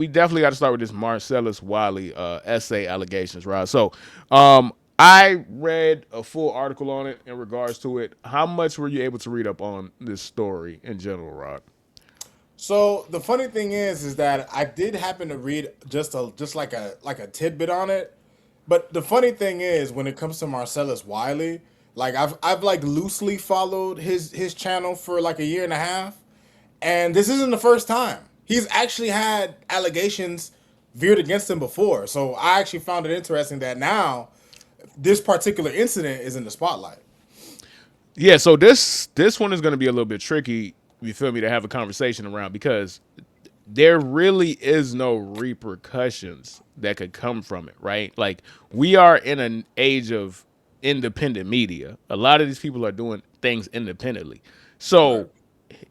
we definitely got to start with this Marcellus Wiley essay allegations, right? So, I read a full article on it in regards to it. How much were you able to read up on this story in general, Rod? So the funny thing is that I did happen to read just like a tidbit on it. But the funny thing is, when it comes to Marcellus Wiley, like I've like loosely followed his channel for like a year and a half, and this isn't the first time. He's actually had allegations veered against him before. So I actually found it interesting that now this particular incident is in the spotlight. Yeah, so this one is going to be a little bit tricky. You feel me to have a conversation around because there really is no repercussions that could come from it, right? Like we are in an age of independent media. A lot of these people are doing things independently. Right. So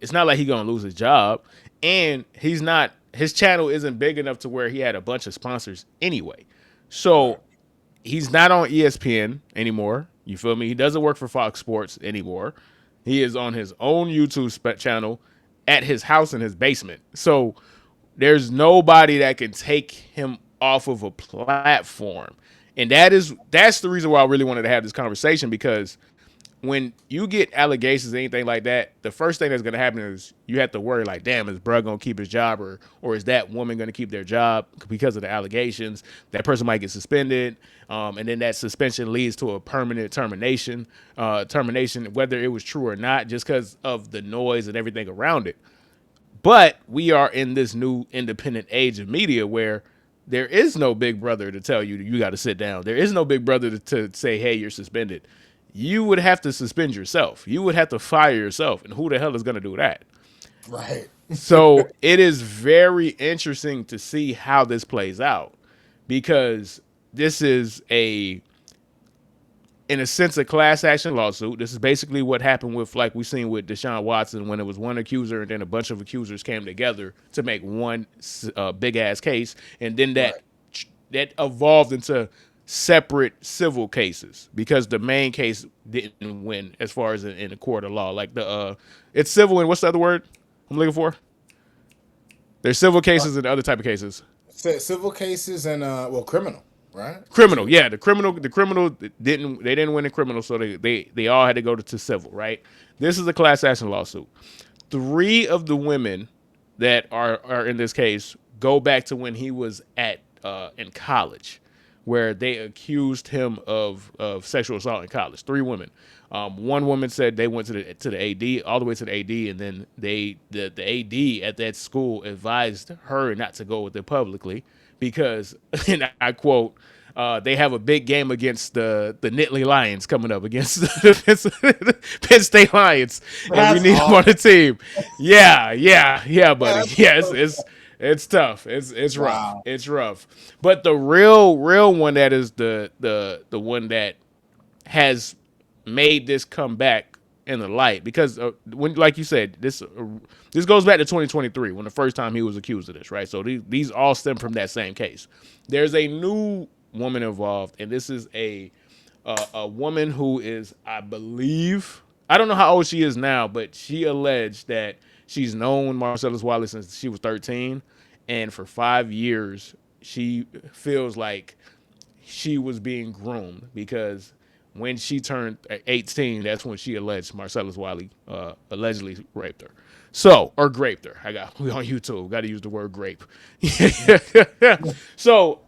it's not like he's gonna lose his job. And he's not his channel isn't big enough to where he had a bunch of sponsors anyway. Right. So he's not on ESPN anymore. You feel me? He doesn't work for Fox Sports anymore. He is on his own YouTube channel at his house in his basement. So there's nobody that can take him off of a platform. And that's the reason why I really wanted to have this conversation because when you get allegations or anything like that, the first thing that's going to happen is you have to worry like, damn, is Brug going to keep his job or is that woman going to keep their job because of the allegations? That person might get suspended, and then that suspension leads to a permanent termination, whether it was true or not, just because of the noise and everything around it. But we are in this new independent age of media where there is no big brother to tell you you got to sit down. There is no big brother to say, hey, you're suspended. You would have to suspend yourself. You would have to fire yourself. And who the hell is going to do that? Right. So it is very interesting to see how this plays out because this is in a sense, a class action lawsuit. This is basically what happened with, like we seen with Deshaun Watson, when it was one accuser and then a bunch of accusers came together to make one big ass case, and then Right. that evolved into separate civil cases because the main case didn't win as far as in the court of law. Like it's civil and what's the other word I'm looking for? There's civil cases and other type of cases. Civil cases and well, criminal, right? Criminal, yeah, the criminal didn't win the criminal, so they all had to go to civil, right? This is a class action lawsuit. Three of the women that are in this case go back to when he was at in college, where they accused him of sexual assault in college. Three women. One woman said they went to the AD, all the way to the AD, and then the AD at that school advised her not to go with it publicly because, and I quote, they have a big game against the Nittany Lions coming up against the Penn State Lions, and we That's need them on the awful. team. Yeah, buddy. That's Yeah, it's tough. It's rough. wow. It's rough. But the real one that is the one that has made this come back in the light because when, like you said, this goes back to 2023 when the first time he was accused of this, right? So these all stem from that same case. There's a new woman involved, and this is a woman who is, I believe, I don't know how old she is now, but she alleged that she's known Marcellus Wiley since she was 13, and for 5 years she feels like she was being groomed because when she turned 18, that's when she alleged Marcellus Wiley allegedly raped her. So, or graped her. We on YouTube. Got to use the word grape. So,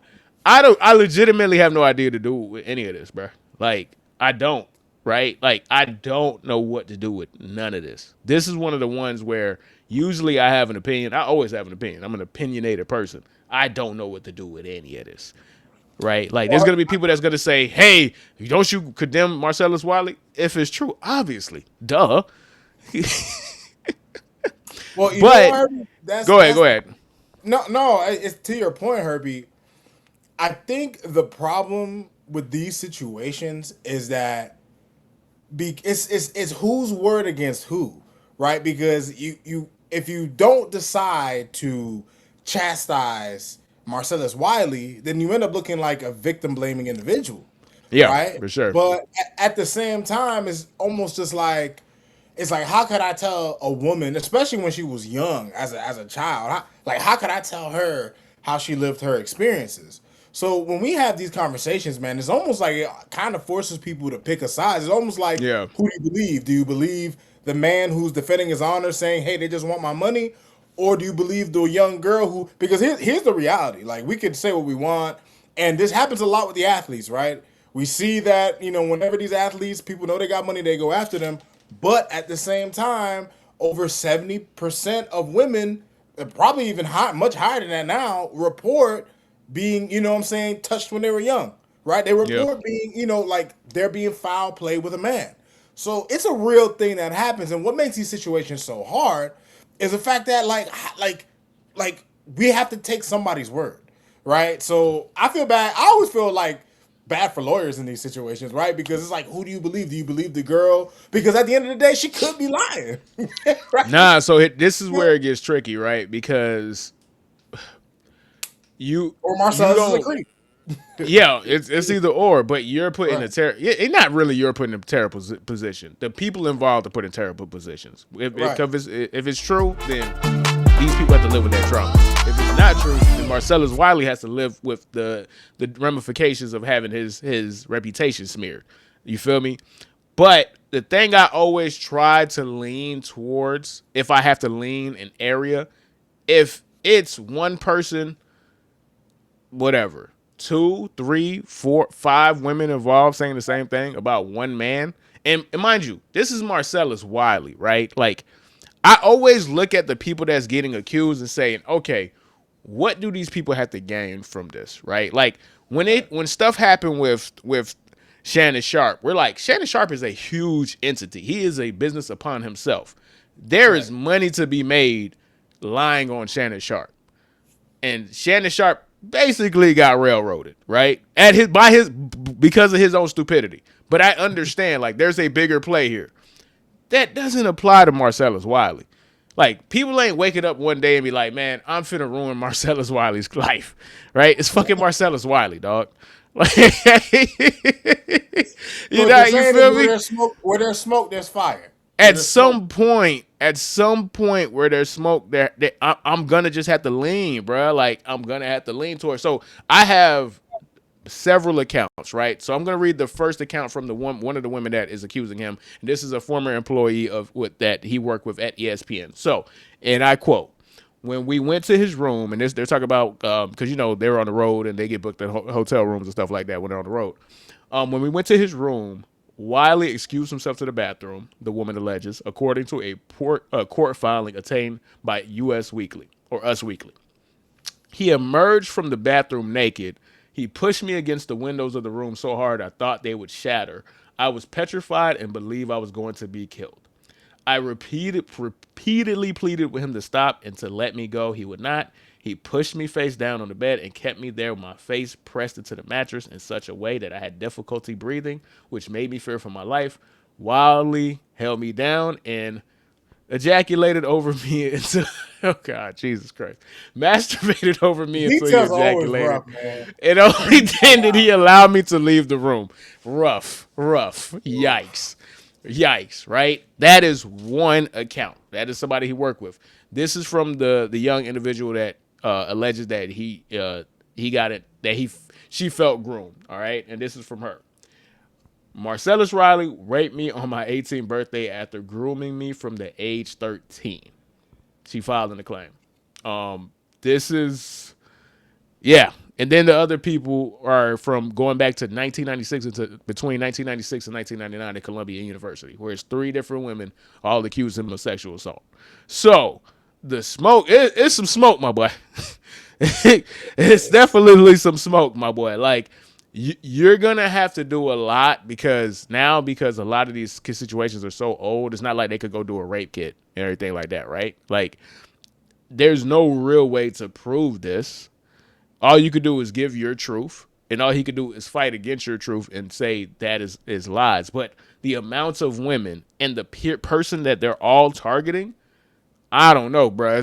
I legitimately have no idea to do with any of this, bro. Like, I don't, right? Like, I don't know what to do with none of this. This is one of the ones where usually I have an opinion. I always have an opinion. I'm an opinionated person. I don't know what to do with any of this, right? Like, there's Well, gonna be people that's gonna say, "Hey, don't you condemn Marcellus Wiley?" If it's true, obviously, duh. well, you know what, But Herbie? go ahead, That's go ahead. no. It's to your point, Herbie. I think the problem with these situations is that it's whose word against who, right? Because you if you don't decide to chastise Marcellus Wiley, then you end up looking like a victim blaming individual, Yeah, right? for sure. But at the same time, it's almost just like it's like how could I tell a woman, especially when she was young as a child, like how could I tell her how she lived her experiences. So when we have these conversations, man, it's almost like it kind of forces people to pick a side. It's almost like, Yeah. who do you believe? Do you believe the man who's defending his honor, saying, "Hey, they just want my money," or do you believe the young girl who? Because here's the reality: like, we can say what we want, and this happens a lot with the athletes, right? We see that, whenever these athletes, people know they got money, they go after them. But at the same time, over 70% of women, probably even much higher than that now, report being, what I'm saying, touched when they were young, right? They Yeah. report being, like they're being foul play with a man. So it's a real thing that happens. And what makes these situations so hard is the fact that, like we have to take somebody's word, right? So I feel bad. I always feel like bad for lawyers in these situations, right? Because it's like, who do you believe? Do you believe the girl? Because at the end of the day, she could be lying, right? Nah, so this is where it gets tricky, right? Because Or you Marcellus is a don't. creep. Yeah, it's either or, but you're put in a Right, terrible. It's not really you're put in a terrible position. The people involved are put in terrible positions. right. If it's true, then these people have to live with that trauma. If it's not true, then Marcellus Wiley has to live with the ramifications of having his reputation smeared. You feel me? But the thing I always try to lean towards, if I have to lean an area, if it's one person, whatever, two, three, four, five women involved saying the same thing about one man. And mind you, this is Marcellus Wiley, right? Like, I always look at the people that's getting accused and saying, okay, what do these people have to gain from this, right? Like, right, when stuff happened with Shannon Sharp, we're like, Shannon Sharp is a huge entity. He is a business upon himself. There is right. money to be made lying on Shannon Sharp. And Shannon Sharp basically got railroaded, right? Because of his own stupidity. But I understand, like, there's a bigger play here. That doesn't apply to Marcellus Wiley. Like, people ain't waking up one day and be like, man, I'm finna ruin Marcellus Wiley's life, right? It's fucking Marcellus Wiley, dog. Like, So what you're you saying is, feel me? where there's smoke, there's fire. Where At there's smoke, some point where there's smoke, I'm gonna just have to lean, bro. Like, I'm gonna have to lean towards. So I have several accounts, right? So I'm gonna read the first account from the one of the women that is accusing him. And this is a former employee that he worked with at ESPN. So, and I quote: "When we went to his room, and they're talking about because they were on the road and they get booked at hotel rooms and stuff like that when they're on the road. When we went to his room, Wiley excused himself to the bathroom, the woman alleges, according to a court filing obtained by US Weekly or Us Weekly. He emerged from the bathroom naked. He pushed me against the windows of the room so hard I thought they would shatter. I was petrified and believed I was going to be killed. I repeatedly pleaded with him to stop and to let me go. He would not. He pushed me face down on the bed and kept me there with my face pressed into the mattress in such a way that I had difficulty breathing, which made me fear for my life. Wiley held me down and ejaculated over me until, oh God, Jesus Christ, masturbated over me until he details are always ejaculated. rough, man. And only then did he allow me to leave the room. Rough, yikes. Yikes, right? That is one account. That is somebody he worked with. This is from the young individual that alleges that he got it, that she felt groomed, all right? And this is from her. Marcellus Wiley raped me on my 18th birthday after grooming me from the age 13. She filed in the claim. This is, yeah. And then the other people are from going back to 1996 between 1996 and 1999 at Columbia University, where it's three different women all accused him of sexual assault. So the smoke, it's some smoke, my boy. It's definitely some smoke, my boy. Like, you're gonna have to do a lot because a lot of these situations are so old, it's not like they could go do a rape kit and everything like that, right? Like, there's no real way to prove this. All you could do is give your truth, and all he could do is fight against your truth and say that is lies. But the amounts of women and the person that they're all targeting, I don't know, bro.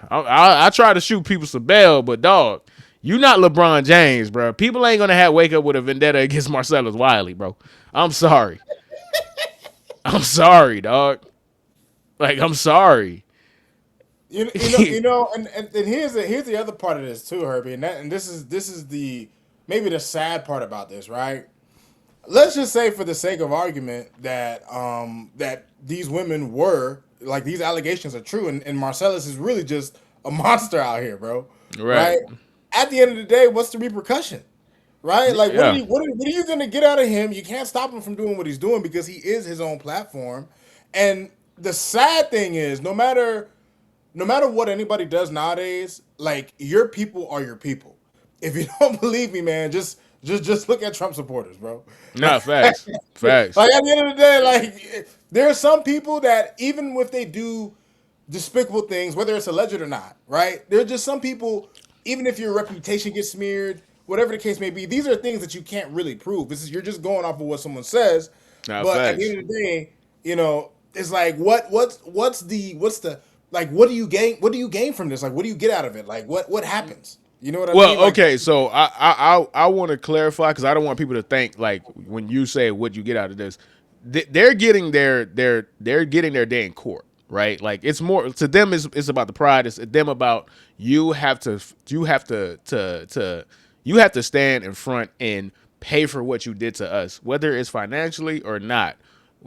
I try to shoot people some bail, but dog, you not LeBron James, bro. People ain't gonna wake up with a vendetta against Marcellus Wiley, bro. I'm sorry. I'm sorry, dog. Like, I'm sorry. and here's the other part of this too, Herbie, and this is the maybe the sad part about this, right? Let's just say, for the sake of argument, that these women were like these allegations are true, and Marcellus is really just a monster out here, bro. Right. Right? At the end of the day, what's the repercussion? Right? Like, Yeah. what are you gonna get out of him? You can't stop him from doing what he's doing because he is his own platform. And the sad thing is, no matter what anybody does nowadays, like, your people are your people. If you don't believe me, man, just look at Trump supporters, bro. No, facts. Facts. Like, at the end of the day, like, there are some people that even if they do despicable things, whether it's alleged or not, right? There are just some people, even if your reputation gets smeared, whatever the case may be, these are things that you can't really prove. You're just going off of what someone says. No, But at the facts. end of the day, it's like what's the like, what do you gain? What do you gain from this? Like, what do you get out of it? Like, what happens? You know what I mean? Well, Like, okay, so I want to clarify because I don't want people to think like when you say what you get out of this, they're getting they're getting their day in court, right? Like, it's more to them, it's about the pride. It's them about you have to stand in front and pay for what you did to us, whether it's financially or not.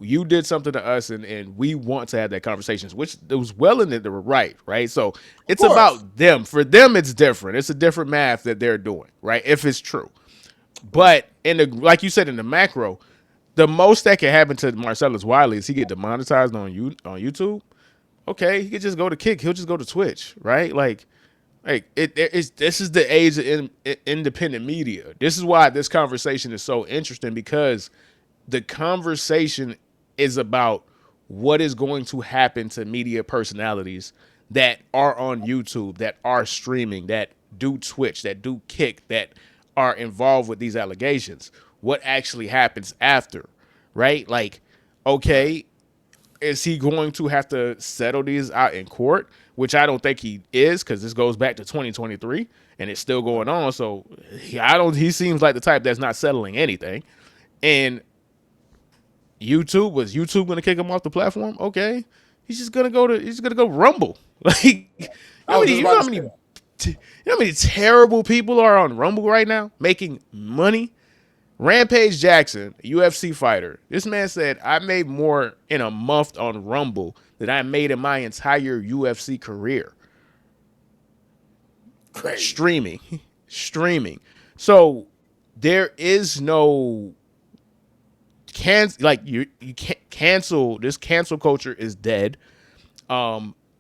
You did something to us, and we want to have that conversation, which it was well in the right? So of it's course, about them. For them, it's different. It's a different math that they're doing, right? If it's true. But in the like you said, in the macro, the most that can happen to Marcellus Wiley is he get demonetized on YouTube. Okay, he could just go to Kick. He'll just go to Twitch, right? Like it's this is the age of independent media. This is why this conversation is so interesting, because the conversation is about what is going to happen to media personalities that are on YouTube, that are streaming, that do Twitch, that do Kick, that are involved with these allegations. What actually happens after, right? Like, okay, is he going to have to settle these out in court? Which I don't think he is, because this goes back to 2023 and it's still going on. So he seems like the type that's not settling anything. And was YouTube going to kick him off the platform? Okay, he's gonna go Rumble. Like, I was just about to say that. you know how many terrible people are on Rumble right now making money? Rampage Jackson, a UFC fighter. This man said, I made more in a month on Rumble than I made in my entire UFC career. Crazy. Streaming. So there is no you can't cancel. This cancel culture is dead.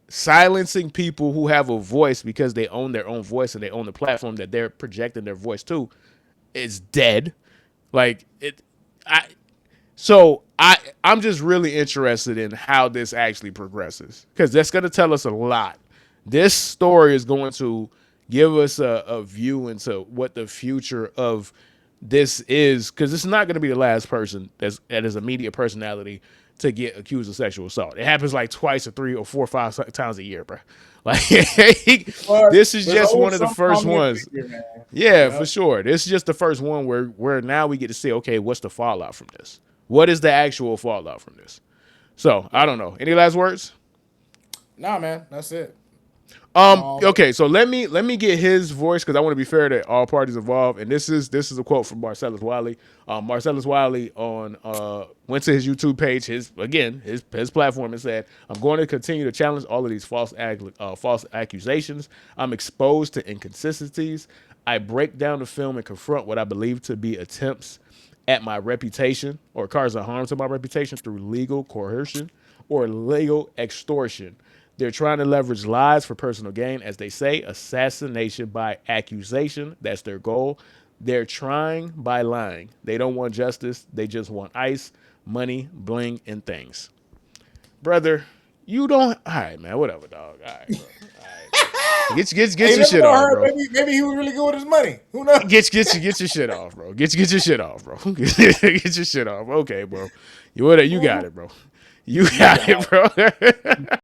Silencing people who have a voice because they own their own voice and they own the platform that they're projecting their voice to is dead. Like it, I'm just really interested in how this actually progresses, because that's going to tell us a lot. This story is going to give us a view into what the future of this is, because this is not going to be the last person that is a media personality to get accused of sexual assault. It happens like twice or three or 4 or 5 times a year, bro. Like, But this is there's just one always of the some first prominent ones. figure, man. Yeah, for Yep. sure. This is just the first one where now we get to see, okay, what's the fallout from this? What is the actual fallout from this? So I don't know. Any last words? Nah, man, that's it. I'm all. Okay, so let me get his voice, because I want to be fair to all parties involved. And this is a quote from Marcellus Wiley. Marcellus Wiley went to his YouTube page, his platform, and said, "I'm going to continue to challenge all of these false accusations. I'm exposed to inconsistencies. I break down the film and confront what I believe to be attempts at my reputation or cause of harm to my reputation through legal coercion or legal extortion. They're trying to leverage lies for personal gain, as they say, assassination by accusation. That's their goal. They're trying by lying. They don't want justice. They just want ice, money, bling, and things." Brother, you don't. All right, man. Whatever, dog. All right, bro. All right. Get Hey, you your never shit know, off, her. bro. Maybe he was really good with his money. Who knows? Get your shit off, bro. Get your shit off, bro. Get your shit off. Okay, bro. You got it, bro. You got it, bro.